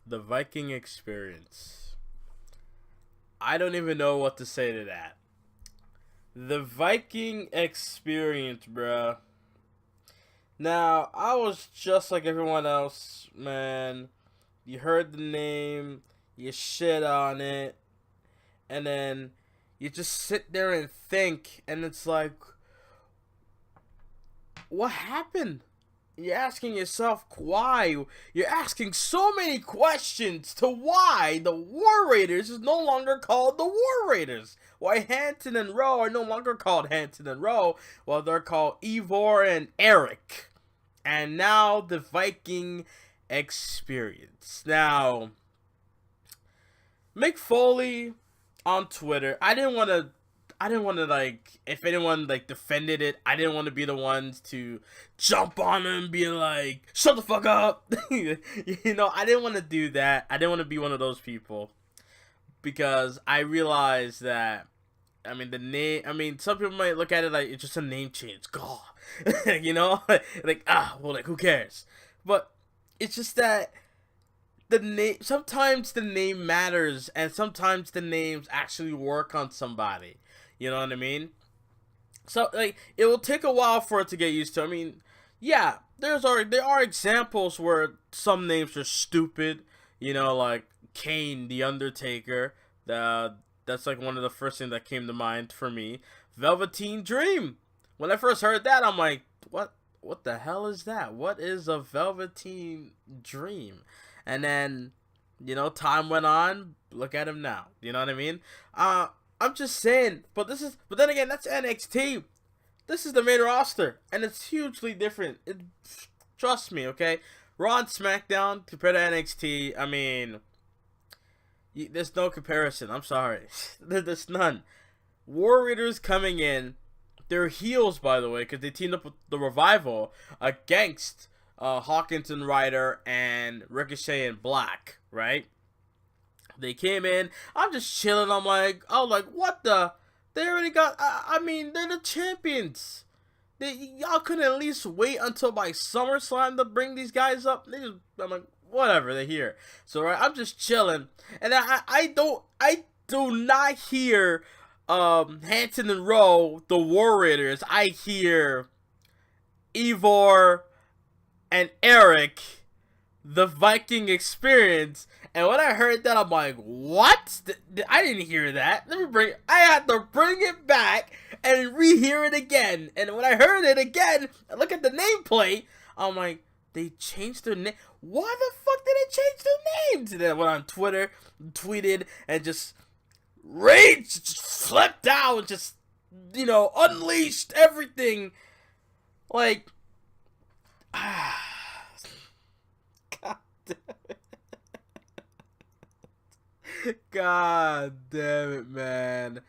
The Viking Experience. I don't even know what to say to that. The Viking Experience, bruh. Now, I was just like everyone else, man. You heard the name, you shit on it, and then you just sit there and think, and it's like, what happened? You're asking yourself why. You're asking so many questions to why the War Raiders is no longer called the War Raiders. Why Hanson and Rowe are no longer called Hanson and Rowe. Well, they're called Ivor and Eric. And now the Viking Experience. Now, Mick Foley on Twitter. I didn't want to like, if anyone like defended it, I didn't want to be the ones to jump on them and be like, shut the fuck up. You know, I didn't want to do that. I didn't want to be one of those people, because I realized that, I mean, the name, I mean, some people might look at it like it's just a name change. God, you know, like, well, like, who cares? But it's just that the name, sometimes the name matters, and sometimes the names actually work on somebody. You know what I mean? So, like, it will take a while for it to get used to. I mean, yeah, there are examples where some names are stupid. You know, like Kane, the Undertaker. That's like one of the first things that came to mind for me. Velveteen Dream. When I first heard that, I'm like, what the hell is that? What is a Velveteen Dream? And then, you know, time went on. Look at him now. You know what I mean? I'm just saying, but then again, that's NXT. This is the main roster, and it's hugely different. Trust me, okay? Raw and SmackDown compared to NXT, I mean, there's no comparison. I'm sorry. There's none. War Raiders coming in. They're heels, by the way, because they teamed up with the Revival against Hawkins and Ryder and Ricochet and Black, right? They came in. I'm just chilling. I'm like, what the? They already got. I mean, they're the champions. Y'all couldn't at least wait until by SummerSlam to bring these guys up. I'm like, whatever. They're here. So right, I'm just chilling, and I do not hear Hanson and Rowe, the War Raiders. I hear Ivor and Eric, the Viking Experience. And when I heard that, I'm like, what? I didn't hear that. I had to bring it back and rehear it again. And when I heard it again, I look at the nameplate, I'm like, they changed their name. Why the fuck did they change their names? And then I went on Twitter, tweeted, and just raged, just flipped out, just, you know, unleashed everything. Like, God damn it. God damn it, man.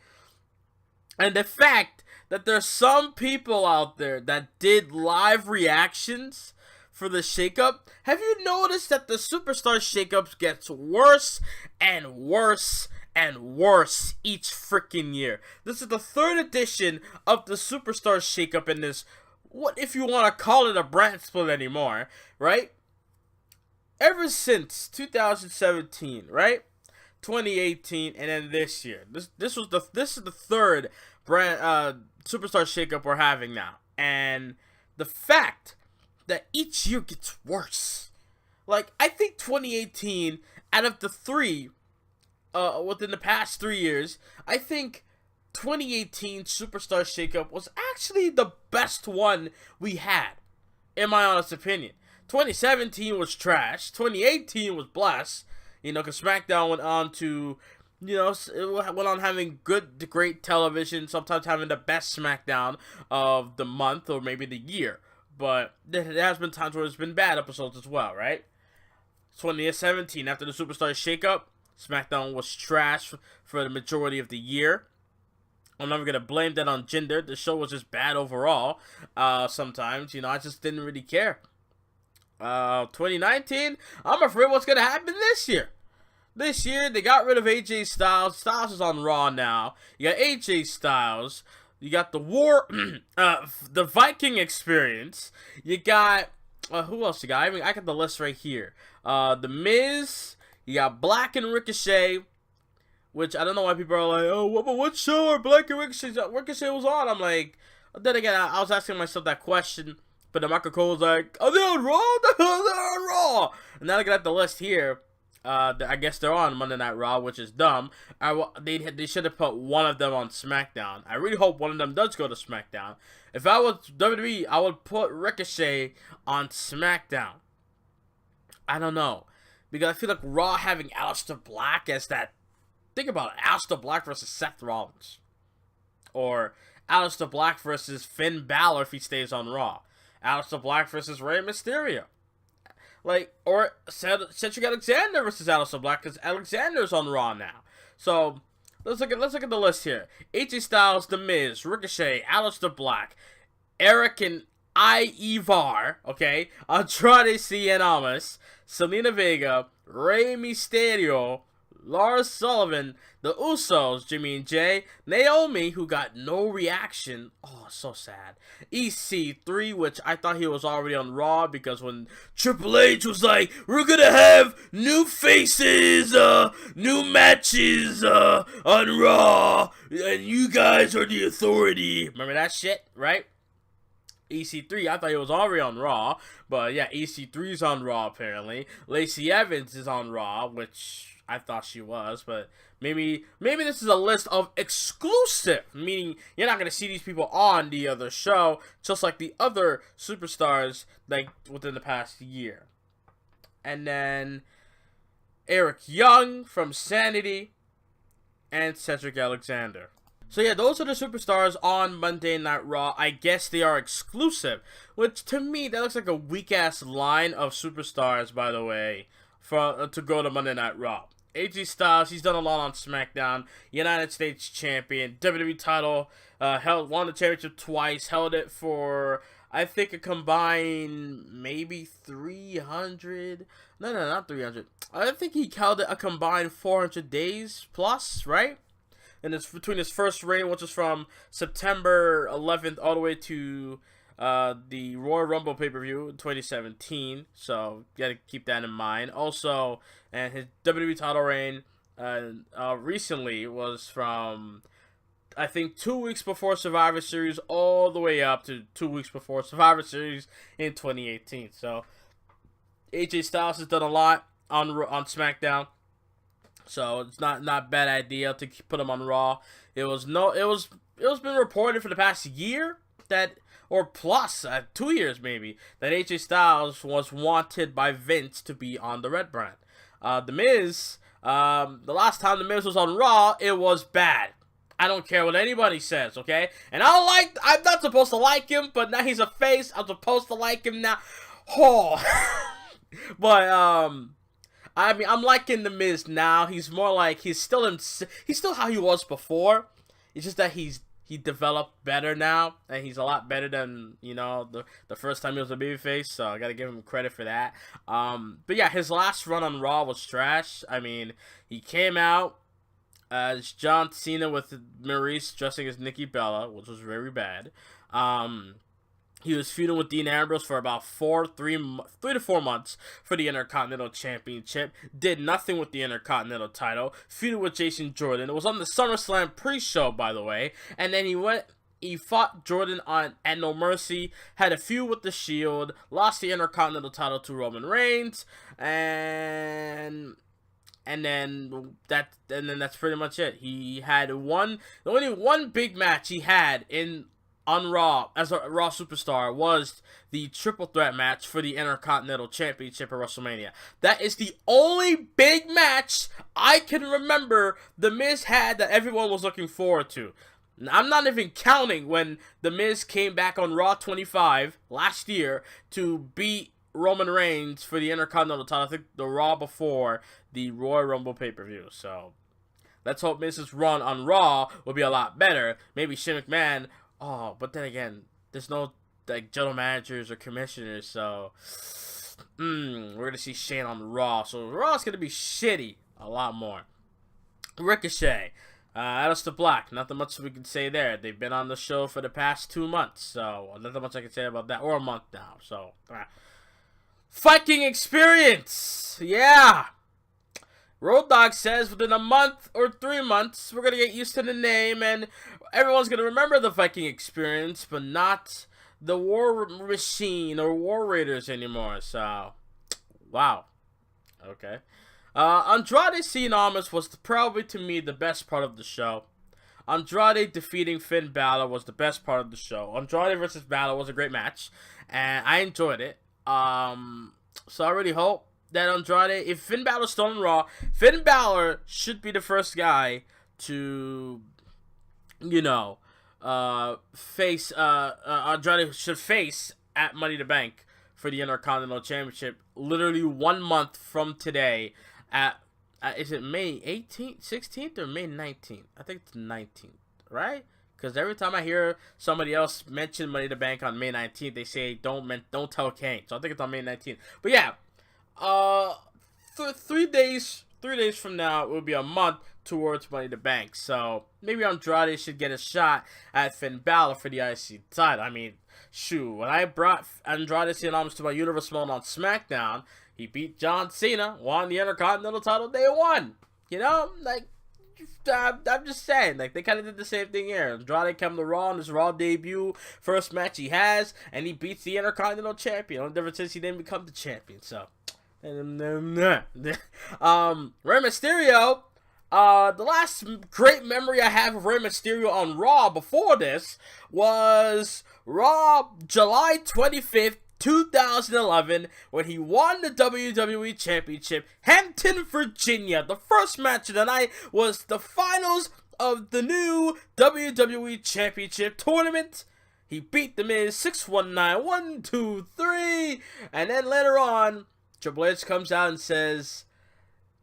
And the fact that there's some people out there that did live reactions for the Shakeup. Have you noticed that the Superstar Shakeups gets worse and worse and worse each freaking year? This is the third edition of the Superstar Shakeup in this, what if you want to call it a brand split anymore, right? Ever since 2017, right? 2018, and then this year. This is the third brand Superstar Shakeup we're having now, and the fact that each year gets worse. Like, I think 2018, out of the three, within the past 3 years, I think 2018 Superstar Shakeup was actually the best one we had, in my honest opinion. 2017 was trash. 2018 was blessed. You know, because SmackDown went on to, you know, it went on having good to great television, sometimes having the best SmackDown of the month or maybe the year. But there has been times where there's been bad episodes as well, right? 2017, after the Superstar Shakeup, SmackDown was trash for the majority of the year. I'm never going to blame that on gender. The show was just bad overall. Sometimes, you know, I just didn't really care. 2019, I'm afraid what's going to happen this year. This year, they got rid of AJ Styles. Styles is on Raw now. You got AJ Styles. You got the the Viking Experience. You got, who else you got? I mean, I got the list right here. The Miz. You got Black and Ricochet, which I don't know why people are like, oh, what show are Black and Ricochet was on? I'm like, then again, I was asking myself that question, but then Michael Cole was like, are they on Raw? They're on Raw. And now I got the list here. I guess they're on Monday Night Raw, which is dumb. They should have put one of them on SmackDown. I really hope one of them does go to SmackDown. If I was WWE, I would put Ricochet on SmackDown. I don't know. Because I feel like Raw having Aleister Black as that. Think about it. Aleister Black versus Seth Rollins. Or Aleister Black versus Finn Bálor if he stays on Raw. Aleister Black versus Rey Mysterio. Like, or Cedric Alexander versus Aleister Black, because Alexander's on Raw now. So let's look at the list here. AJ Styles, The Miz, Ricochet, Aleister Black, Eric and Ivar, okay, Andrade Cien Almas, Zelina Vega, Rey Mysterio, Lars Sullivan, the Usos, Jimmy and Jay, Naomi, who got no reaction. Oh, so sad. EC3, which I thought he was already on Raw, because when Triple H was like, we're gonna have new faces, new matches, on Raw, and you guys are the authority. Remember that shit, right? EC3, I thought he was already on Raw, but yeah, EC3's on Raw apparently. Lacey Evans is on Raw, which I thought she was, but maybe this is a list of exclusive, meaning you're not going to see these people on the other show, just like the other superstars, like, within the past year. And then Eric Young from Sanity, and Cedric Alexander. So yeah, those are the superstars on Monday Night Raw. I guess they are exclusive, which to me, that looks like a weak-ass line of superstars, by the way, to go to Monday Night Raw. AJ Styles, he's done a lot on SmackDown, United States Champion, WWE title, won the championship twice, held it for, I think, a combined maybe 300, no, not 300, I think he held it a combined 400 days plus, right? And it's between his first reign, which is from September 11th all the way to the Royal Rumble pay-per-view in 2017, so you gotta keep that in mind. Also, and his WWE title reign recently was from, I think, 2 weeks before Survivor Series all the way up to 2 weeks before Survivor Series in 2018. So AJ Styles has done a lot on SmackDown, so it's not a bad idea to put him on Raw. It was been reported for the past year that, or plus 2 years maybe, that AJ Styles was wanted by Vince to be on the Red Brand. The Miz, the last time The Miz was on Raw, it was bad. I don't care what anybody says, okay? And I'm not supposed to like him, but now he's a face. I'm supposed to like him now. Oh. But, I mean, I'm liking The Miz now. He's more like, he's still how he was before. It's just that he developed better now, and he's a lot better than, you know, the first time he was a babyface, so I gotta give him credit for that. But yeah, his last run on Raw was trash. I mean, he came out as John Cena with Maurice dressing as Nikki Bella, which was very bad. He was feuding with Dean Ambrose for about 3 to 4 months for the Intercontinental Championship. Did nothing with the Intercontinental title. Feuded with Jason Jordan. It was on the SummerSlam pre-show, by the way. And then he fought Jordan at No Mercy. Had a feud with The Shield. Lost the Intercontinental title to Roman Reigns. And then that's pretty much it. He had the only one big match he had on Raw, as a Raw superstar, was the triple threat match for the Intercontinental Championship at WrestleMania. That is the only big match I can remember The Miz had that everyone was looking forward to. I'm not even counting when The Miz came back on Raw 25 last year to beat Roman Reigns for the Intercontinental title. I think the Raw before the Royal Rumble pay-per-view. So let's hope Miz's run on Raw will be a lot better. Maybe Shane McMahon. Oh, but then again, there's no, like, general managers or commissioners, so we're gonna see Shane on Raw. So Raw's gonna be shitty a lot more. Ricochet, Aleister Black, nothing much we can say there. They've been on the show for the past 2 months, so nothing much I can say about that, or a month now. So Viking Experience, yeah. Road Dogg says within a month or 3 months, we're going to get used to the name and everyone's going to remember the Viking Experience, but not the War Machine or War Raiders anymore. So, wow. Okay. Andrade Cien Almas was probably, to me, the best part of the show. Andrade defeating Finn Bálor was the best part of the show. Andrade versus Bálor was a great match, and I enjoyed it. So I really hope that Andrade, if Finn Balor's still on Raw, Finn Bálor should be the first guy to, face, Andrade should face at Money in the Bank for the Intercontinental Championship literally 1 month from today at, is it May 18th, 16th, or May 19th? I think it's 19th, right? Because every time I hear somebody else mention Money in the Bank on May 19th, they say, don't tell Kane. So I think it's on May 19th. But yeah, 3 days from now, it will be a month towards Money in the Bank. So maybe Andrade should get a shot at Finn Balor for the IC title. I mean, shoot, when I brought Andrade Cien Almas to my Universal on SmackDown, he beat John Cena, won the Intercontinental title day 1. I'm just saying, they kind of did the same thing here. Andrade came to Raw on his Raw debut, first match he has, and he beats the Intercontinental Champion. The difference is he didn't become the champion, so. Rey Mysterio, the last great memory I have of Rey Mysterio on Raw before this was Raw July 25th, 2011, when he won the WWE Championship, Hampton, Virginia. The first match of the night was the finals of the new WWE Championship tournament. He beat The Miz 619, 1, 2, 3, and then later on, Triple H comes out and says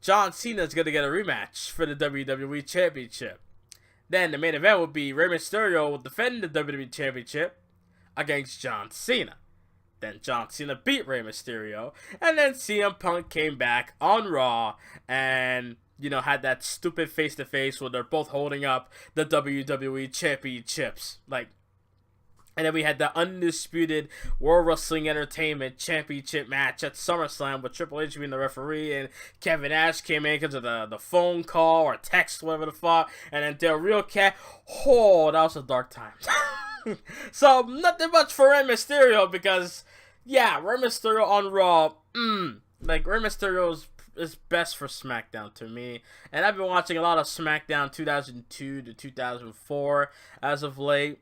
John Cena's going to get a rematch for the WWE Championship. Then the main event would be Rey Mysterio will defend the WWE Championship against John Cena. Then John Cena beat Rey Mysterio, and then CM Punk came back on Raw and, had that stupid face-to-face where they're both holding up the WWE Championships. And then we had the undisputed World Wrestling Entertainment Championship match at SummerSlam with Triple H being the referee, and Kevin Nash came in because of the phone call or text, whatever the fuck, and then Del Rio Cat. Oh, that was a dark time. So, nothing much for Rey Mysterio because, yeah, Rey Mysterio on Raw, Rey Mysterio is best for SmackDown to me. And I've been watching a lot of SmackDown 2002 to 2004 as of late.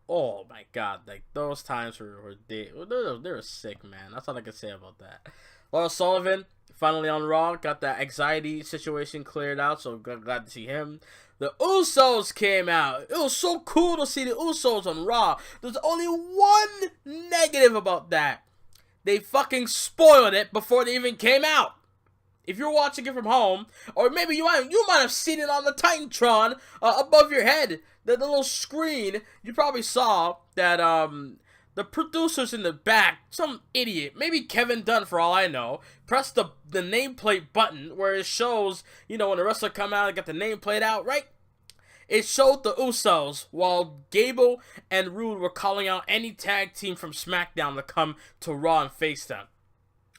Oh my god, those times they were sick, man. That's all I can say about that. Lars Sullivan finally on Raw, got that anxiety situation cleared out, so glad to see him. The Usos came out. It was so cool to see the Usos on Raw. There's only one negative about that. They fucking spoiled it before they even came out. If you're watching it from home, or maybe you might have seen it on the Titantron above your head, the little screen, you probably saw that the producers in the back, some idiot, maybe Kevin Dunn for all I know, pressed the nameplate button where it shows, when the wrestler come out and got the nameplate out, right? It showed the Usos while Gable and Rude were calling out any tag team from SmackDown to come to Raw and face them.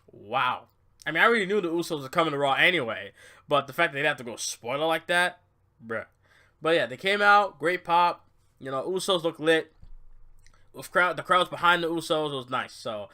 Wow. I mean, I already knew the Usos were coming to Raw anyway, but the fact that they'd have to go spoiler like that, bruh. But yeah, they came out, great pop. Usos look lit. The crowd's behind the Usos was nice. So,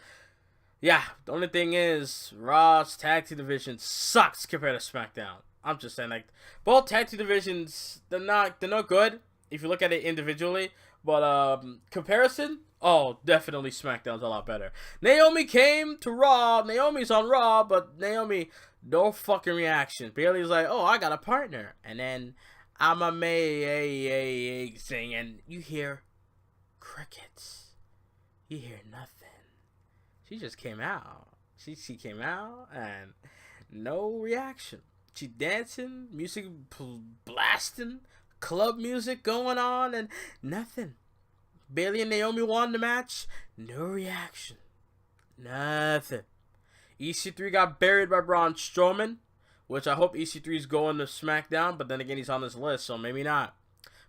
yeah, the only thing is, Raw's tag team division sucks compared to SmackDown. I'm just saying, both tag team divisions, they're not good if you look at it individually. But comparison, oh, definitely SmackDown's a lot better. Naomi came to Raw. Naomi's on Raw, but Naomi, no fucking reaction. Bayley's like, oh, I got a partner. And then I'm amazing. And you hear crickets. You hear nothing. She just came out. She came out and no reaction. She dancing, music blasting, club music going on, and nothing. Bayley and Naomi won the match. No reaction. Nothing. EC3 got buried by Braun Strowman, which I hope EC3 is going to SmackDown, but then again, he's on this list, so maybe not.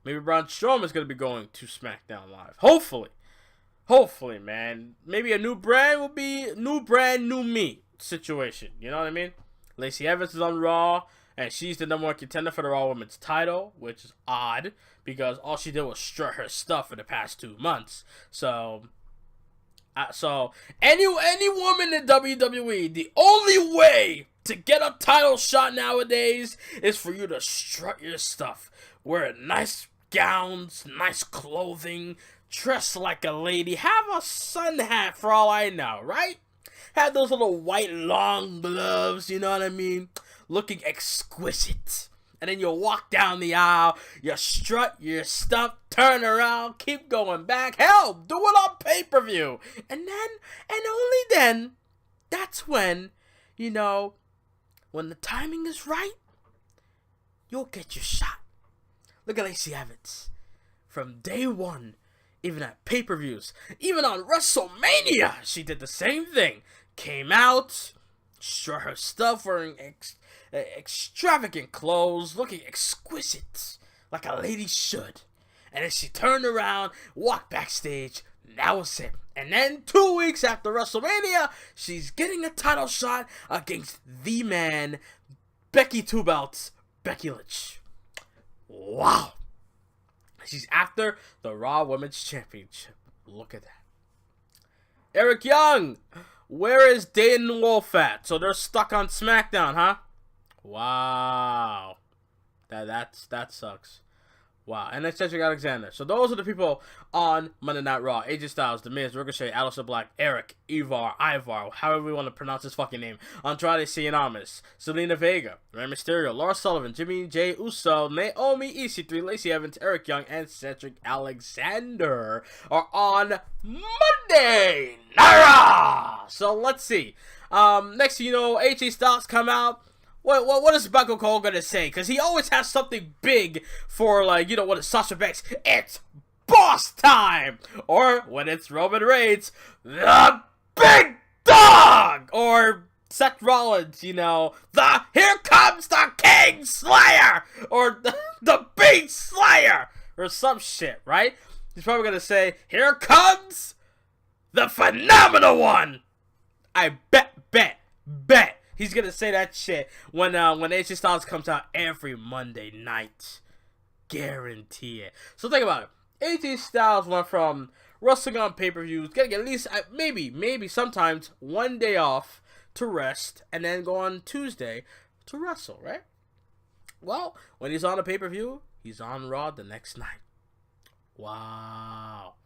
Maybe Braun Strowman is going to be going to SmackDown Live. Hopefully, man. Maybe a new brand will be new brand, new me situation. You know what I mean? Lacey Evans is on Raw, and she's the #1 contender for the Raw Women's title, which is odd because all she did was strut her stuff for the past 2 months. So any woman in WWE, the only way to get a title shot nowadays is for you to strut your stuff, wear nice gowns, nice clothing, dress like a lady, have a sun hat for all I know, right? Have those little white long gloves, you know what I mean? Looking exquisite. And then you walk down the aisle, you strut your stuff, turn around, keep going back. Hell, do it on pay-per-view. And then, and only then, that's when, you know, when the timing is right, you'll get your shot. Look at Lacey Evans. From day one, even at pay-per-views, even on WrestleMania, she did the same thing. Came out, strut her stuff, wearing extravagant clothes, looking exquisite, like a lady should. And then she turned around, walked backstage, that was it. And then 2 weeks after WrestleMania, she's getting a title shot against the man, Becky Two Belts, Becky Lynch. Wow. She's after the Raw Women's Championship. Look at that. Eric Young, where is Dayton Wolf at? So they're stuck on SmackDown, huh? Wow. That sucks. Wow. And then Cedric Alexander. So those are the people on Monday Night Raw. AJ Styles, The Miz, Ricochet, Aleister Black, Eric, Ivar, however we want to pronounce his fucking name, Andrade Cien Almas, Zelina Vega, Rey Mysterio, Lars Sullivan, Jimmy J. Uso, Naomi, EC3, Lacey Evans, Eric Young, and Cedric Alexander are on Monday Night Raw. So let's see. Next thing you know, AJ Styles come out. What is Michael Cole gonna say? Because he always has something big for, like, you know, when it's Sasha Banks, it's boss time! Or when it's Roman Reigns, the big dog! Or Seth Rollins, you know, here comes the King Slayer! Or the Beast Slayer! Or some shit, right? He's probably gonna say, here comes the Phenomenal One! I bet. He's gonna say that shit when AJ Styles comes out every Monday night. Guarantee it. So think about it. AJ Styles went from wrestling on pay-per-views, getting at least maybe sometimes one day off to rest, and then go on Tuesday to wrestle, right? Well, when he's on a pay-per-view, he's on Raw the next night. Wow.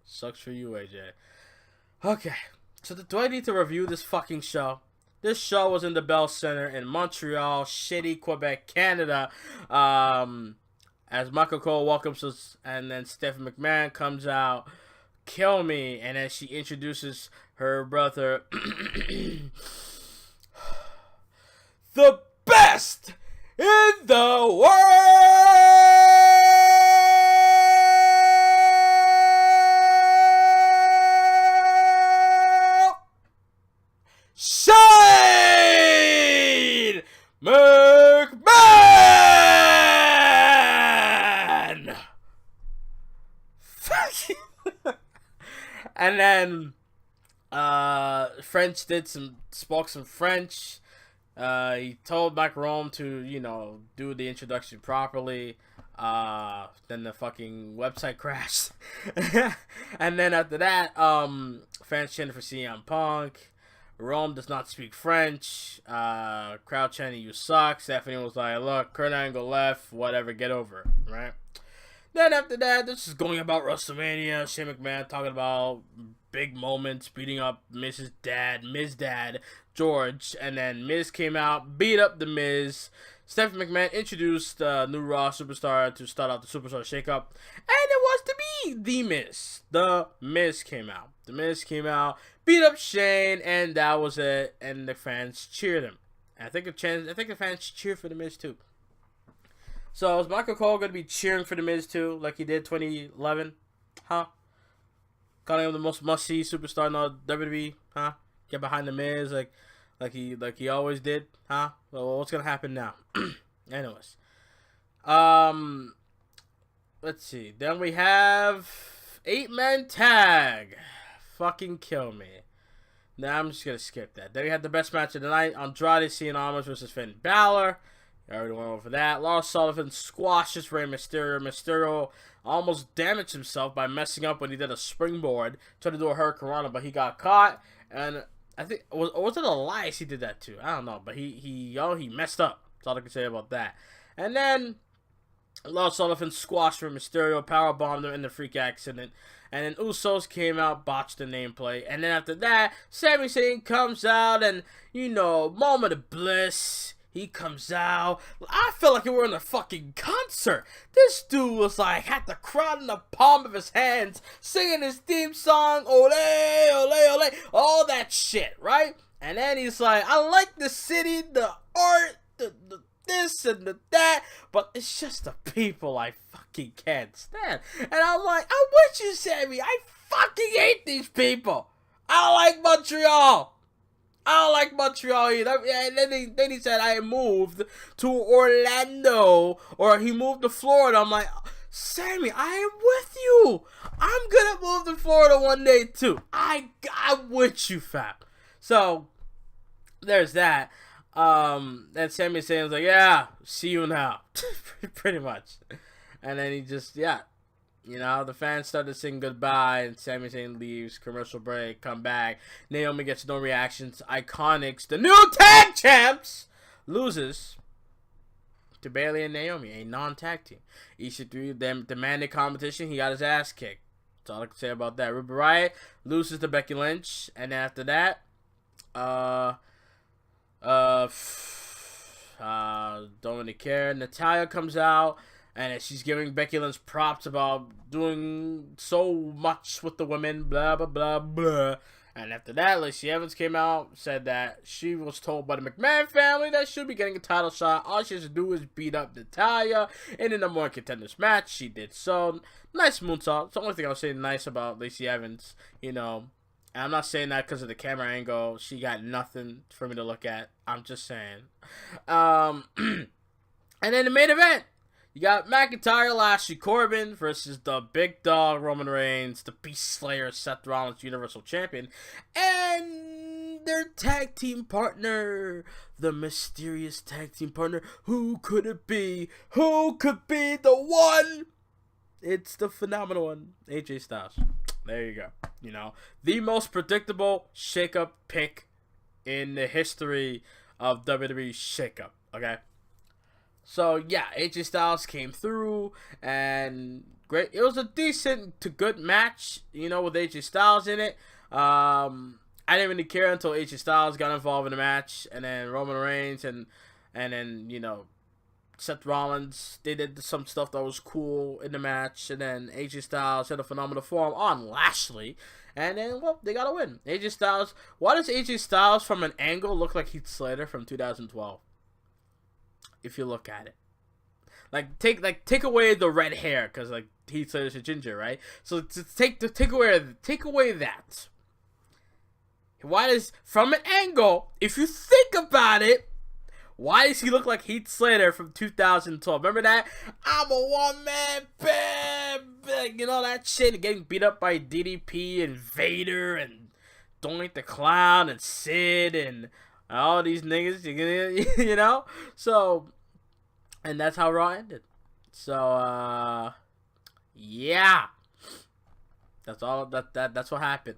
Sucks for you, AJ. Okay. So do I need to review this fucking show? This show was in the Bell Center in Montreal, shitty Quebec, Canada. As Michael Cole welcomes us, and then Stephanie McMahon comes out, kill me, and then she introduces her brother, the best in the world, Shane McMahon! And then French spoke some French. He told Mike Rome to, you know, do the introduction properly. Then the fucking website crashed. And then after that, fans chanted for CM Punk. Rome does not speak French. Crowd chanting, you suck. Stephanie was like, look, Kurt Angle left. Whatever, get over it, right? Then after that, this is going about WrestleMania. Shane McMahon talking about big moments, beating up Miz Dad, George. And then Miz came out, beat up the Miz. Stephanie McMahon introduced new Raw superstar to start out the Superstar Shakeup. And it was to be The Miz. The Miz came out. Beat up Shane, and that was it. And the fans cheered him. And I think the fans cheered for The Miz too. So is Michael Cole going to be cheering for The Miz too, like he did 2011? Huh? Calling him the most must-see superstar in the WWE? Huh? Get behind The Miz like he always did? Huh? Well, what's going to happen now? Anyways. Let's see. Then we have 8-man tag. Fucking kill me. Nah, I'm just gonna skip that. Then we had the best match of the night: Andrade Cien Almas versus Finn Bálor. I already went over that. Lars Sullivan squashes Rey Mysterio. Mysterio almost damaged himself by messing up when he did a springboard, tried to do a hurricanrana, but he got caught. And I think was it Elias he did that too? I don't know, but he messed up. That's all I can say about that. And then Lars Sullivan squashed Rey Mysterio, powerbombed him in the freak accident. And then Usos came out, botched the nameplate. And then after that, Sami Zayn comes out and, moment of bliss. He comes out. I felt like we were in a fucking concert. This dude was like, had the crowd in the palm of his hands, singing his theme song, ole, ole, ole, all that shit, right? And then he's like, I like the city, the art, the this and the that, but it's just the people I fucking can't stand. And I'm like, I'm with you, Sammy. I fucking hate these people. I don't like Montreal. I don't like Montreal either. And then he said I moved to Orlando, or he moved to Florida. I'm like, Sammy, I am with you. I'm gonna move to Florida one day too. I'm with you, fam. So there's that. Then Sami Zayn was like, yeah, see you now. Pretty much. And then he just, the fans started singing goodbye, and Sami Zayn leaves, commercial break, come back. Naomi gets no reactions. Iconics, the new tag champs, loses to Bayley and Naomi, a non-tag team. EC3 them demanded competition. He got his ass kicked. That's all I can say about that. Ruby Riott loses to Becky Lynch, and after that, don't really care. Natalya comes out, and she's giving Becky Lynch props about doing so much with the women, blah, blah, blah, blah. And after that, Lacey Evans came out, said that she was told by the McMahon family that she'll be getting a title shot. All she has to do is beat up Natalya in the number one contenders match. She did so. Nice moonsault. It's the only thing I'll say nice about Lacey Evans, And I'm not saying that because of the camera angle. She got nothing for me to look at. I'm just saying. And then the main event. You got McIntyre, Lashley, Corbin versus the big dog, Roman Reigns, the Beast Slayer, Seth Rollins, Universal Champion, and their tag team partner, the mysterious tag team partner. Who could it be? Who could be the one? It's the phenomenal one, AJ Styles. There you go. The most predictable shakeup pick in the history of WWE shakeup. Okay. So yeah, AJ Styles came through and great. It was a decent to good match, with AJ Styles in it. I didn't really care until AJ Styles got involved in the match, and then Roman Reigns and then Seth Rollins, they did some stuff that was cool in the match, and then AJ Styles had a phenomenal form on Lashley, and then, they got a win. AJ Styles, why does AJ Styles from an angle look like Heath Slater from 2012? If you look at it. Take away the red hair, because, Heath Slater's a ginger, right? So, take away that. Why does, from an angle, if you think about it, why does he look like Heath Slater from 2012? Remember that? I'm a one-man band, that shit. Getting beat up by DDP and Vader and Doink the Clown and Sid and all these niggas, So, and that's how Raw ended. So, yeah. That's all, that's what happened.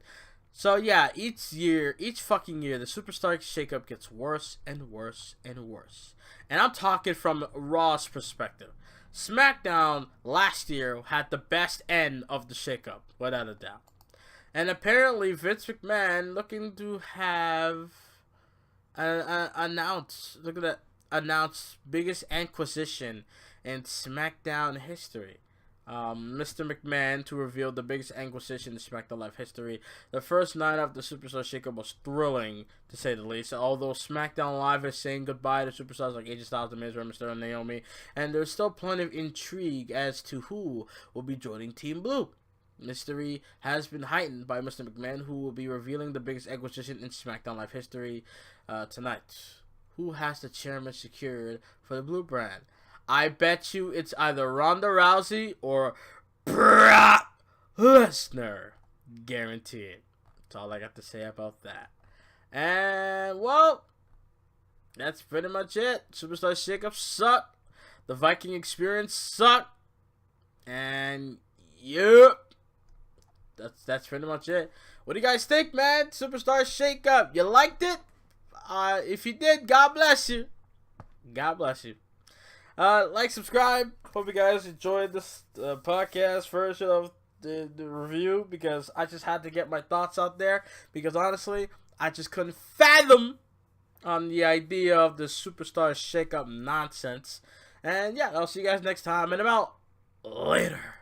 So yeah, each fucking year, the Superstar shakeup gets worse and worse and worse. And I'm talking from Raw's perspective. SmackDown last year had the best end of the shakeup, without a doubt. And apparently Vince McMahon looking to have announced biggest acquisition in SmackDown history. Mr. McMahon to reveal the biggest acquisition in SmackDown Live history. The first night of the Superstar Shakeup was thrilling, to say the least. Although SmackDown Live is saying goodbye to superstars like AJ Styles, The Miz, Rey Mysterio, and Naomi, and there's still plenty of intrigue as to who will be joining Team Blue. Mystery has been heightened by Mr. McMahon, who will be revealing the biggest acquisition in SmackDown Live history tonight. Who has the chairman secured for the Blue brand? I bet you it's either Ronda Rousey or Brock Lesnar. Guaranteed. That's all I got to say about that. And, well, that's pretty much it. Superstar Shakeup sucked. The Viking Experience sucked. And, yep. That's pretty much it. What do you guys think, man? Superstar Shakeup. You liked it? If you did, God bless you. God bless you. Like, subscribe. Hope you guys enjoyed this podcast version of the review, because I just had to get my thoughts out there, because honestly, I just couldn't fathom on the idea of the Superstar Shakeup nonsense. And yeah, I'll see you guys next time, and I'm out. Later.